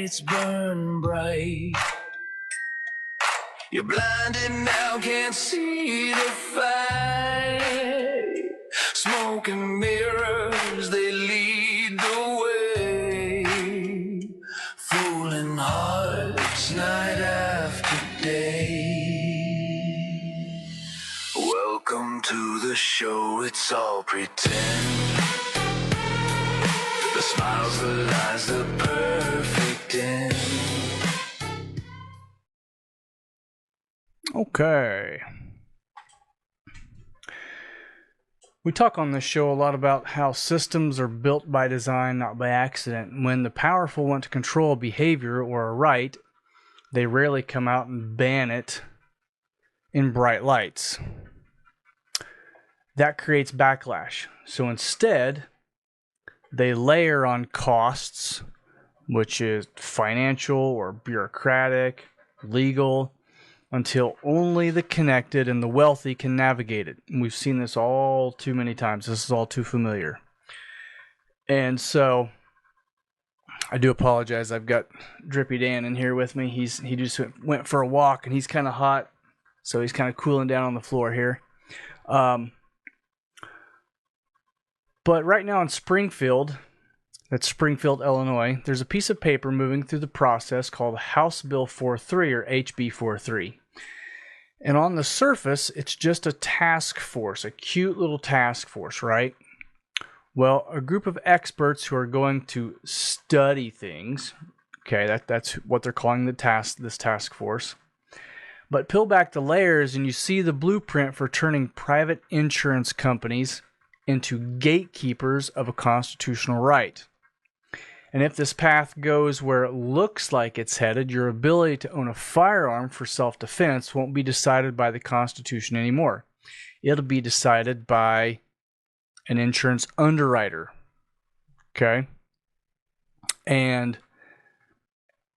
lights burn bright. You're blinded now, can't see the fight. Smoke and mirrors, they lead the way. Fooling hearts night after day. Welcome to the show, it's all pretend. The smiles, the lies, the perfect end. Okay. We talk on this show a lot about how systems are built by design, not by accident. When the powerful want to control behavior or a right, they rarely come out and ban it in bright lights. That creates backlash. So instead, they layer on costs, which is financial or bureaucratic, legal, until only the connected and the wealthy can navigate it. And we've seen this all too many times. This is all too familiar. And so, I do apologize. I've got Drippy Dan in here with me. He just went for a walk, and he's kind of hot, so he's kind of cooling down on the floor here. But right now in Springfield, that's Springfield, Illinois, there's a piece of paper moving through the process called House Bill 43 or HB 43. And on the surface, it's just a task force, a cute little task force, right? Well, a group of experts who are going to study things, okay, that's what they're calling this task force. But peel back the layers and you see the blueprint for turning private insurance companies into gatekeepers of a constitutional right. And if this path goes where it looks like it's headed, your ability to own a firearm for self-defense won't be decided by the Constitution anymore. It'll be decided by an insurance underwriter. Okay? And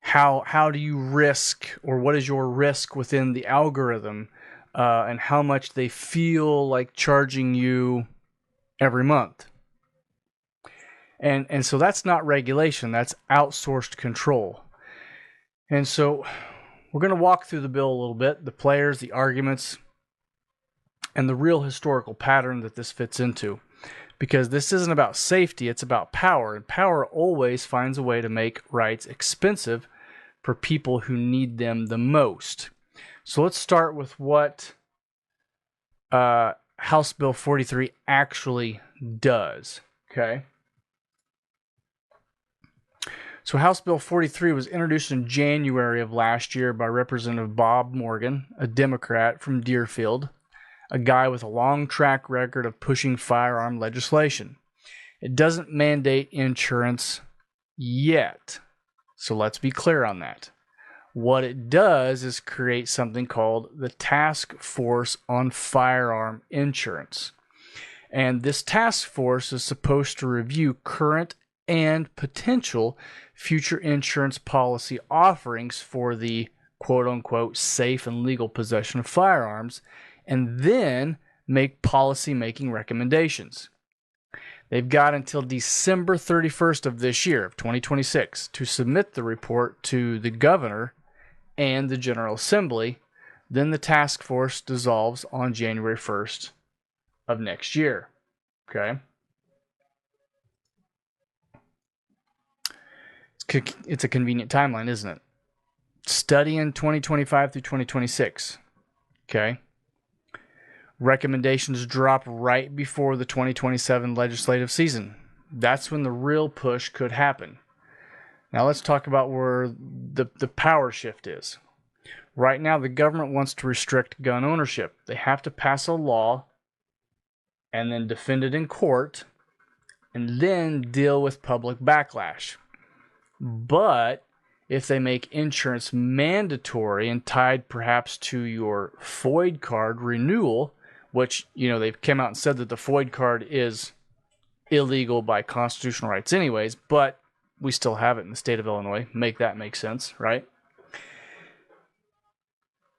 how do you risk, or what is your risk within the algorithm, and how much they feel like charging you every month? And so that's not regulation, that's outsourced control. And so we're going to walk through the bill a little bit, the players, the arguments, and the real historical pattern that this fits into. Because this isn't about safety, it's about power. And power always finds a way to make rights expensive for people who need them the most. So let's start with what House Bill 43 actually does. Okay? So House Bill 43 was introduced in January of last year by Representative Bob Morgan, a Democrat from Deerfield, a guy with a long track record of pushing firearm legislation. It doesn't mandate insurance yet, so let's be clear on that. What it does is create something called the Task Force on Firearm Insurance. And this task force is supposed to review current and potential future insurance policy offerings for the quote-unquote safe and legal possession of firearms, and then make policy-making recommendations. They've got until December 31st of this year, of 2026, to submit the report to the governor and the General Assembly. Then the task force dissolves on January 1st of next year. Okay? It's a convenient timeline, isn't it? Study in 2025 through 2026. Okay? Recommendations drop right before the 2027 legislative season. That's when the real push could happen. Now let's talk about where the power shift is. Right now, the government wants to restrict gun ownership. They have to pass a law and then defend it in court and then deal with public backlash. But if they make insurance mandatory and tied perhaps to your FOID card renewal, which, you know, they've come out and said that the FOID card is illegal by constitutional rights anyways, but we still have it in the state of Illinois. Make that make sense, right?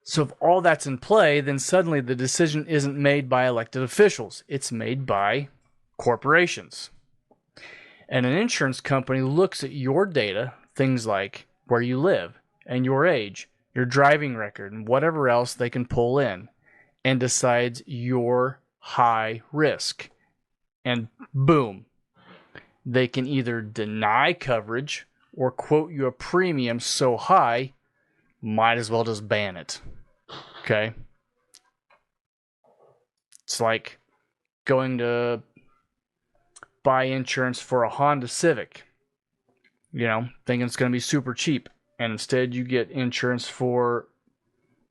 So if all that's in play, then suddenly the decision isn't made by elected officials. It's made by corporations. And an insurance company looks at your data, things like where you live and your age, your driving record, and whatever else they can pull in, and decides you're high risk. And boom, they can either deny coverage or quote you a premium so high, might as well just ban it. Okay? It's like going to buy insurance for a Honda Civic, thinking it's going to be super cheap. And instead you get insurance for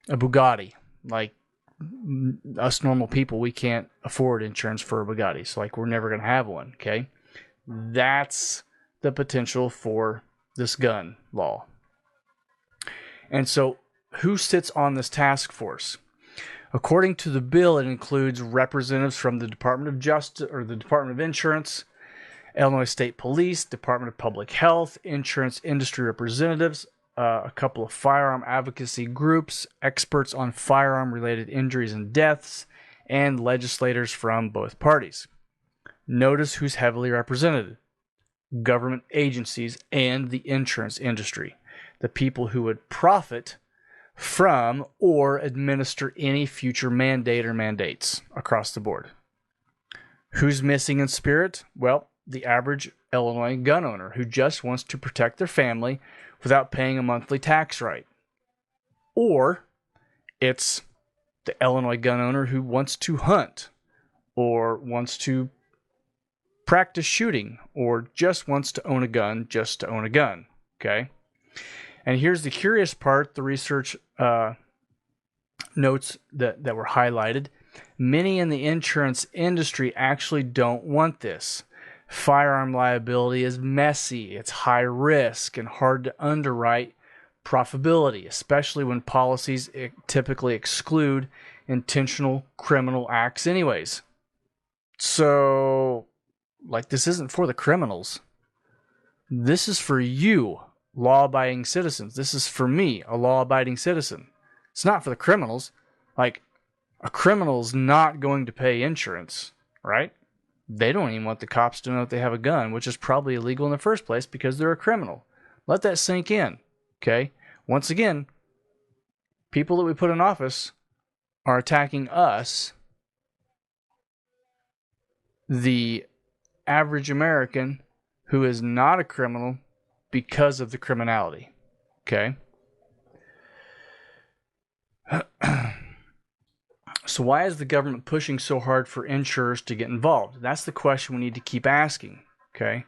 a Bugatti. Like, us normal people, we can't afford insurance for a Bugatti. So, we're never going to have one, okay? That's the potential for this gun law. And so, who sits on this task force? According to the bill, it includes representatives from the Department of Justice or the Department of Insurance, Illinois State Police, Department of Public Health, insurance industry representatives, a couple of firearm advocacy groups, experts on firearm-related injuries and deaths, and legislators from both parties. Notice who's heavily represented: government agencies and the insurance industry, the people who would profit from or administer any future mandate or mandates across the board. Who's missing in spirit? Well, the average Illinois gun owner who just wants to protect their family without paying a monthly tax rate. Or it's the Illinois gun owner who wants to hunt or wants to practice shooting or just wants to own a gun just to own a gun. Okay? And here's the curious part, the research notes that were highlighted. Many in the insurance industry actually don't want this. Firearm liability is messy, it's high risk, and hard to underwrite profitability, especially when policies typically exclude intentional criminal acts anyways. So, this isn't for the criminals. This is for you, law-abiding citizens. This is for me, a law-abiding citizen. It's not for the criminals. A criminal's not going to pay insurance, right? They don't even want the cops to know that they have a gun, which is probably illegal in the first place because they're a criminal. Let that sink in, okay? Once again, people that we put in office are attacking us, the average American who is not a criminal, because of the criminality, okay? So why is the government pushing so hard for insurers to get involved? That's the question we need to keep asking, okay?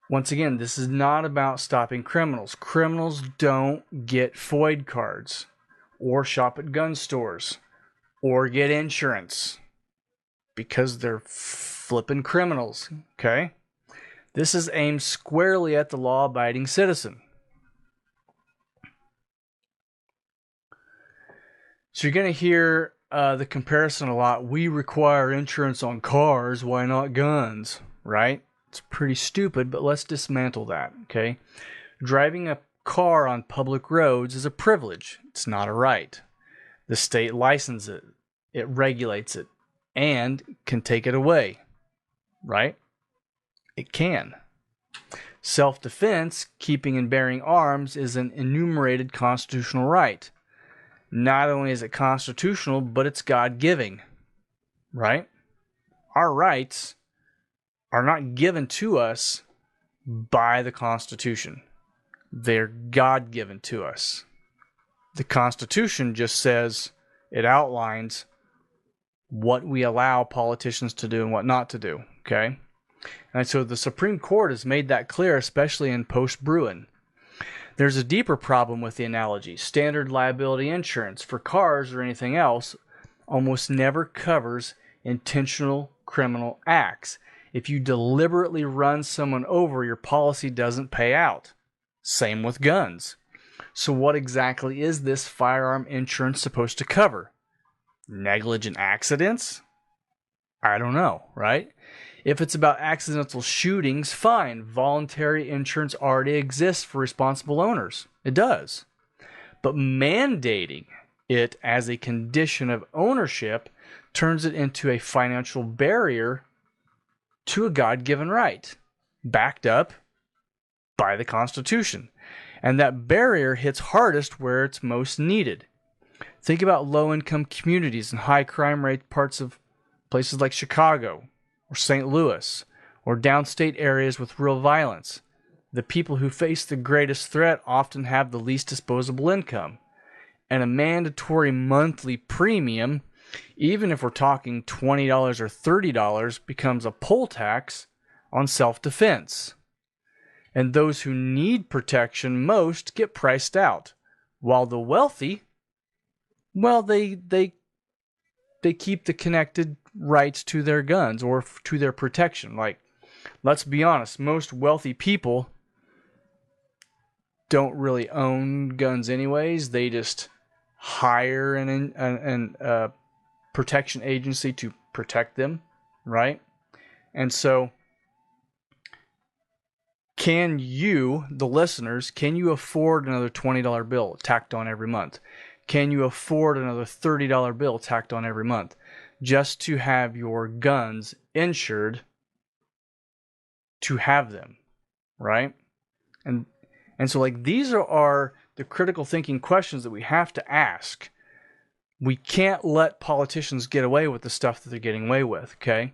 Once again, this is not about stopping criminals. Criminals don't get FOID cards or shop at gun stores or get insurance because they're flipping criminals, okay? This is aimed squarely at the law-abiding citizen. So you're going to hear the comparison a lot. We require insurance on cars, why not guns, right? It's pretty stupid, but let's dismantle that, okay? Driving a car on public roads is a privilege. It's not a right. The state licenses it. It regulates it and can take it away, right? It can. Self-defense, keeping and bearing arms, is an enumerated constitutional right. Not only is it constitutional, but it's God-giving, right? Our rights are not given to us by the Constitution. They're God-given to us. The Constitution just says, it outlines what we allow politicians to do and what not to do, okay? And so the Supreme Court has made that clear, especially in post-Bruin. There's a deeper problem with the analogy. Standard liability insurance for cars or anything else almost never covers intentional criminal acts. If you deliberately run someone over, your policy doesn't pay out. Same with guns. So what exactly is this firearm insurance supposed to cover? Negligent accidents? I don't know, right? If it's about accidental shootings, fine. Voluntary insurance already exists for responsible owners. It does. But mandating it as a condition of ownership turns it into a financial barrier to a God-given right, backed up by the Constitution. And that barrier hits hardest where it's most needed. Think about low-income communities and high-crime rate parts of places like Chicago or St. Louis or downstate areas with real violence. The people who face the greatest threat often have the least disposable income. And a mandatory monthly premium, even if we're talking $20 or $30, becomes a poll tax on self-defense. And those who need protection most get priced out, while the wealthy, well, they keep the connected rights to their guns or to their protection. Like, let's be honest, most wealthy people don't really own guns anyways. They just hire an protection agency to protect them, right? And so, can you, the listeners, can you afford another $20 bill tacked on every month? Can you afford another $30 bill tacked on every month just to have your guns insured to have them, right? And so, like, these are the critical thinking questions that we have to ask. We can't let politicians get away with the stuff that they're getting away with, okay?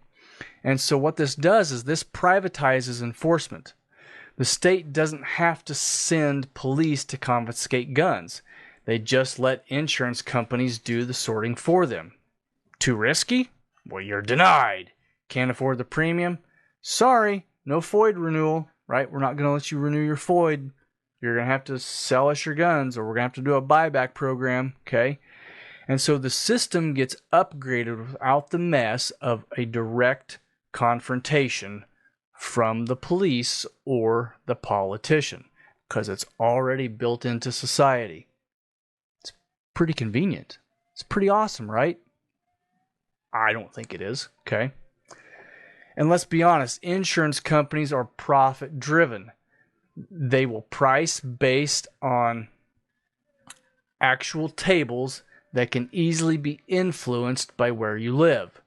And so what this does is this privatizes enforcement. The state doesn't have to send police to confiscate guns. They just let insurance companies do the sorting for them. Too risky? Well, you're denied. Can't afford the premium? Sorry, no FOID renewal, right? We're not going to let you renew your FOID. You're going to have to sell us your guns, or we're going to have to do a buyback program, okay? And so the system gets upgraded without the mess of a direct confrontation from the police or the politician, because it's already built into society. It's pretty convenient. It's pretty awesome, right? I don't think it is, okay? And let's be honest, insurance companies are profit-driven. They will price based on actual tables that can easily be influenced by where you live,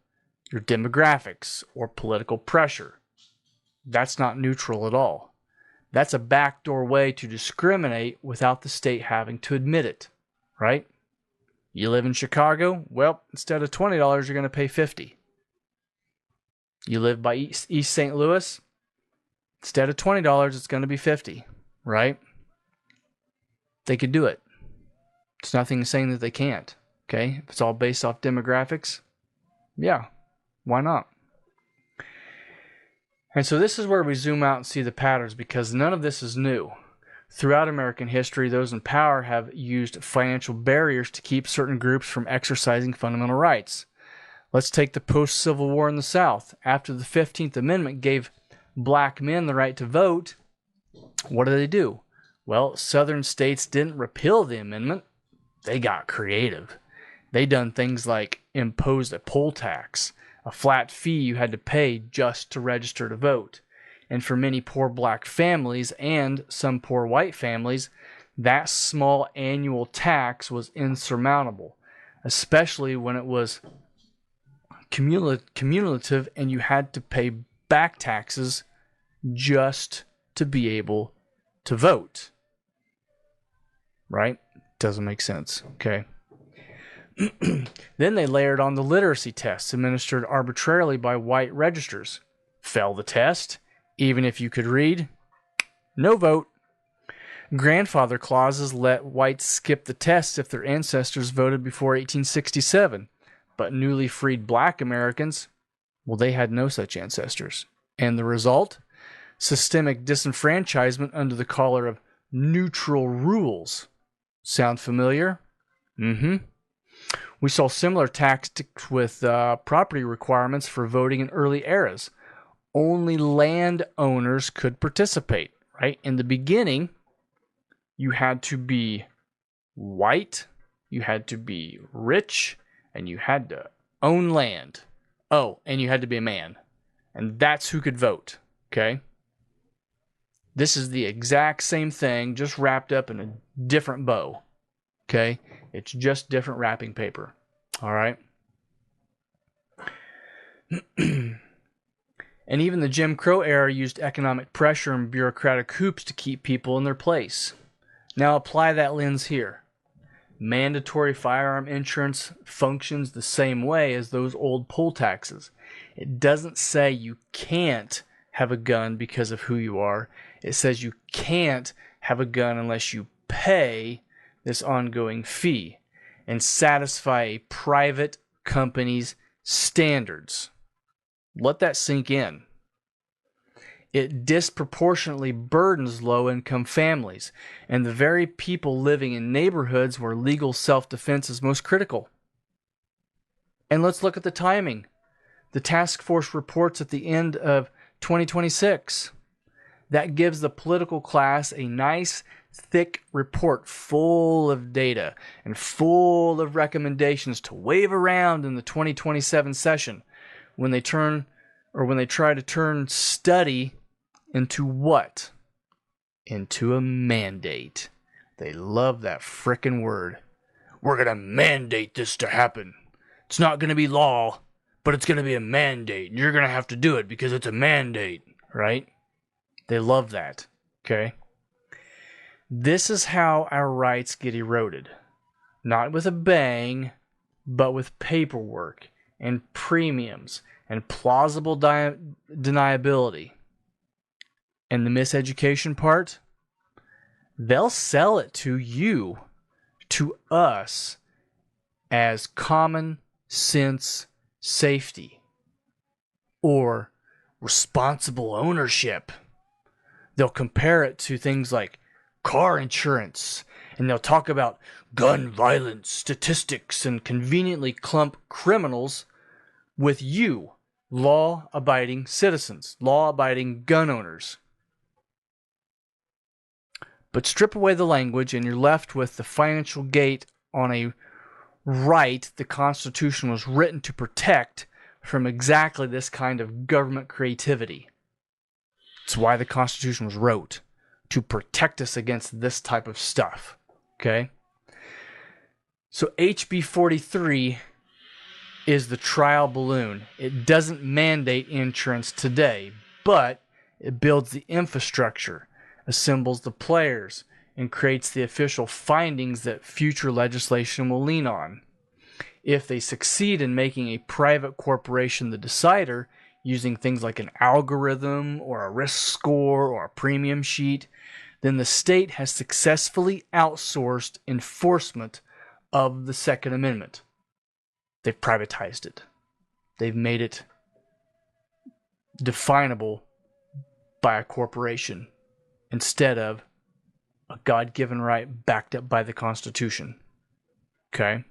your demographics, or political pressure. That's not neutral at all. That's a backdoor way to discriminate without the state having to admit it, right? You live in Chicago? Well, instead of $20, you're going to pay $50. You live by East St. Louis? Instead of $20, it's going to be $50, right? They could do it. It's nothing saying that they can't, okay? If it's all based off demographics, yeah, why not? And so this is where we zoom out and see the patterns, because none of this is new. Throughout American history, those in power have used financial barriers to keep certain groups from exercising fundamental rights. Let's take the post-Civil War in the South. After the 15th Amendment gave black men the right to vote, what do? Well, southern states didn't repeal the amendment. They got creative. They done things like imposed a poll tax, a flat fee you had to pay just to register to vote. And for many poor black families and some poor white families, that small annual tax was insurmountable, especially when it was cumulative and you had to pay back taxes just to be able to vote. Right? Doesn't make sense. Okay. Then they layered on the literacy tests administered arbitrarily by white registers. Fail the test, even if you could read, no vote. Grandfather clauses let whites skip the test if their ancestors voted before 1867. But newly freed black Americans, well, they had no such ancestors. And the result? Systemic disenfranchisement under the color of neutral rules. Sound familiar? Mm-hmm. We saw similar tactics with property requirements for voting in early eras. Only landowners could participate, right? In the beginning, you had to be white, you had to be rich, and you had to own land. Oh, and you had to be a man. And that's who could vote, okay? This is the exact same thing, just wrapped up in a different bow, okay? It's just different wrapping paper, all right? And even the Jim Crow era used economic pressure and bureaucratic hoops to keep people in their place. Now apply that lens here. Mandatory firearm insurance functions the same way as those old poll taxes. It doesn't say you can't have a gun because of who you are. It says you can't have a gun unless you pay this ongoing fee and satisfy a private company's standards. Let that sink in. It disproportionately burdens low-income families and the very people living in neighborhoods where legal self-defense is most critical. And let's look at the timing. The task force reports at the end of 2026. That gives the political class a nice, thick report full of data and full of recommendations to wave around in the 2027 session when they try to turn study into what? Into a mandate. They love that frickin' word. We're going to mandate this to happen. It's not going to be law, but it's going to be a mandate. You're going to have to do it because it's a mandate, right? They love that, okay? This is how our rights get eroded. Not with a bang, but with paperwork and premiums and plausible deniability. And the miseducation part, they'll sell it to you, to us, as common sense safety or responsible ownership. They'll compare it to things like car insurance, and they'll talk about gun violence statistics and conveniently clump criminals with you, law-abiding citizens, law-abiding gun owners. But strip away the language and you're left with the financial gate on a right the Constitution was written to protect from exactly this kind of government creativity. It's why the Constitution was wrote, to protect us against this type of stuff. Okay? So HB 43 is the trial balloon. It doesn't mandate insurance today, but it builds the infrastructure, assembles the players, and creates the official findings that future legislation will lean on. If they succeed in making a private corporation the decider, using things like an algorithm or a risk score or a premium sheet, then the state has successfully outsourced enforcement of the Second Amendment. They've privatized it. They've made it definable by a corporation instead of a God-given right backed up by the Constitution. Okay?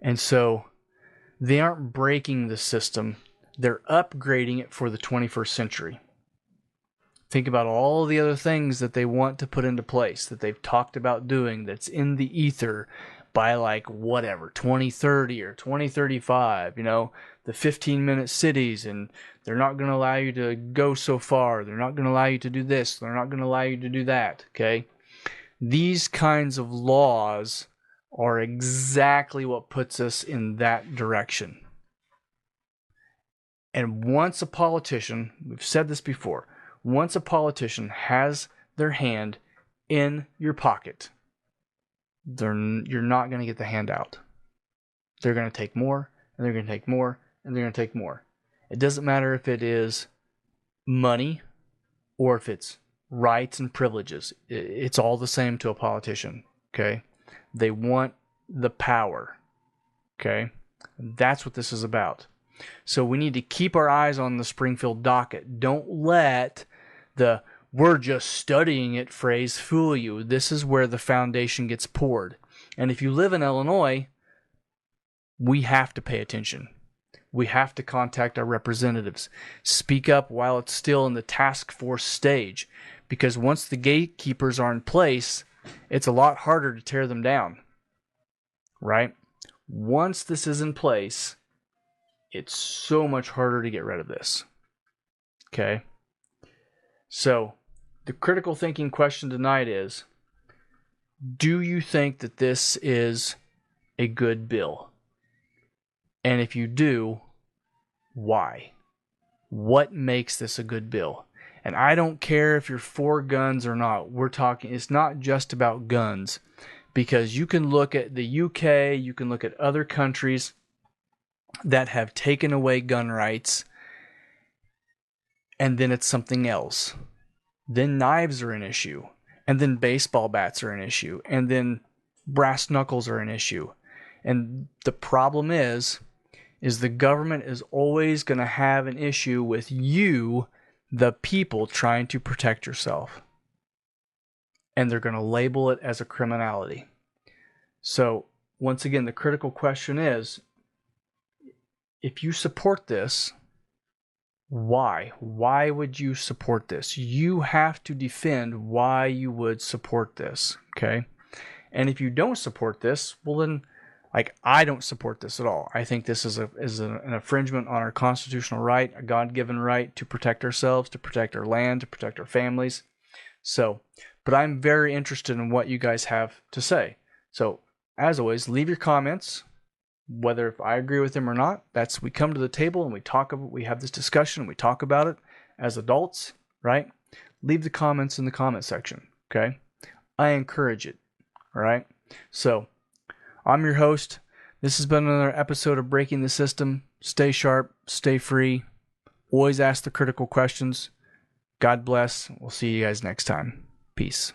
And so they aren't breaking the system. They're upgrading it for the 21st century. Think about all the other things that they want to put into place, that they've talked about doing, that's in the ether by like whatever, 2030 or 2035, the 15-minute cities, and they're not going to allow you to go so far. They're not going to allow you to do this. They're not going to allow you to do that, okay? These kinds of laws are exactly what puts us in that direction. And once a politician, we've said this before, once a politician has their hand in your pocket, you're not going to get the handout. They're going to take more, and they're going to take more, and they're going to take more. It doesn't matter if it is money or if it's rights and privileges. It's all the same to a politician, okay? They want the power, okay? That's what this is about. So we need to keep our eyes on the Springfield docket. Don't let the "we're just studying it" phrase fool you. This is where the foundation gets poured. And if you live in Illinois, we have to pay attention. We have to contact our representatives. Speak up while it's still in the task force stage. Because once the gatekeepers are in place, it's a lot harder to tear them down. Right? Once this is in place, it's so much harder to get rid of this. Okay? So, the critical thinking question tonight is, do you think that this is a good bill? And if you do, why? what makes this a good bill. And I don't care if you're for guns or not. We're talking, it's not just about guns, because you can look at the UK, you can look at other countries that have taken away gun rights, and then it's something else. Then knives are an issue, and then baseball bats are an issue, and then brass knuckles are an issue. And the problem is the government is always going to have an issue with you, the people, trying to protect yourself. And they're going to label it as a criminality. So, once again, the critical question is, if you support this, why? Why would you support this? You have to defend why you would support this, okay? And if you don't support this, well then, like, I don't support this at all. I think this is an infringement on our constitutional right, a God-given right to protect ourselves, to protect our land, to protect our families. So, but I'm very interested in what you guys have to say. So, as always, leave your comments, whether if I agree with them or not. That's, we come to the table and we talk about, we have this discussion and we talk about it as adults, right? Leave the comments in the comment section, okay? I encourage it, all right? So, I'm your host. This has been another episode of Breaking the System. Stay sharp, stay free, always ask the critical questions. God bless. We'll see you guys next time. Peace.